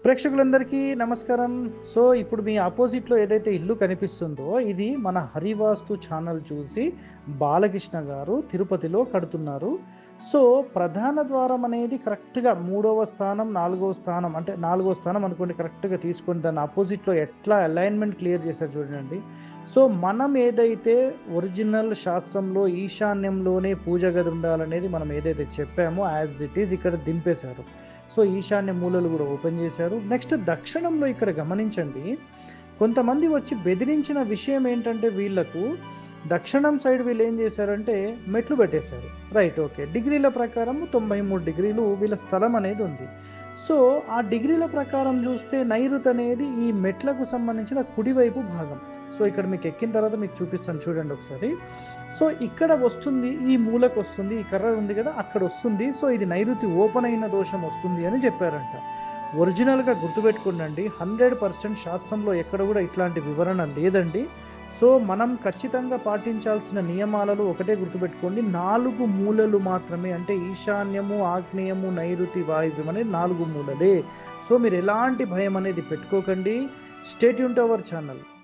ప్రేక్షకులందరికీ నమస్కారం. సో, ఇప్పుడు మీ అపోజిట్‌లో ఏదైతే ఇల్లు కనిపిస్తుందో, ఇది మన హరివాస్తు ఛానల్ చూసి బాలకృష్ణ గారు తిరుపతిలో కడుతున్నారు. సో, ప్రధాన ద్వారం అనేది కరెక్ట్‌గా మూడవ స్థానం, నాలుగవ స్థానం అంటే నాలుగవ స్థానం అనుకోండి కరెక్ట్‌గా తీసుకొని దాని అపోజిట్‌లో ఎట్లా అలైన్‌మెంట్ క్లియర్ చేశారు చూడండి. సో, మనం ఏదైతే ఒరిజినల్ శాస్త్రంలో ఈశాన్యంలోనే పూజ గది ఉండాలనేది మనం ఏదైతే చెప్పామో యాజ్ ఇట్ ఈజ్ ఇక్కడ దింపేశారు. సో, ఈశాన్య మూలలు కూడా ఓపెన్ చేశారు. నెక్స్ట్ దక్షిణంలో ఇక్కడ గమనించండి. కొంతమంది వచ్చి బెదిరించిన విషయం ఏంటంటే వీళ్ళకు దక్షిణం సైడ్ వీళ్ళు ఏం చేశారంటే మెట్లు పెట్టేశారు. Right, okay. డిగ్రీల ప్రకారం 93 డిగ్రీలు వీళ్ళ స్థలం అనేది ఉంది. సో, ఆ డిగ్రీల ప్రకారం చూస్తే నైరుతి అనేది ఈ మెట్లకు సంబంధించిన కుడివైపు భాగం. సో, ఇక్కడ మీకు ఎక్కిన తర్వాత మీకు చూపిస్తాను చూడండి ఒకసారి. సో, ఇక్కడ వస్తుంది, ఈ మూలకు వస్తుంది, ఈ కర్ర ఉంది కదా అక్కడ వస్తుంది. సో, ఇది నైరుతి ఓపెన్ అయిన దోషం వస్తుంది అని చెప్పారంట. ఒరిజినల్‌గా గుర్తుపెట్టుకోండి, 100% శాస్త్రంలో ఎక్కడ కూడా ఇట్లాంటి వివరణ లేదండి. సో, మనం ఖచ్చితంగా పాటించాల్సిన నియమాలలో ఒకటే గుర్తుపెట్టుకోండి, 4 మూలలు మాత్రమే. అంటే ఈశాన్యము, ఆగ్నేయము, నైరుతి, వాయువ్యం అనేది 4 మూలలే. సో, మీరు ఎలాంటి భయం అనేది పెట్టుకోకండి. Stay tune to our channel.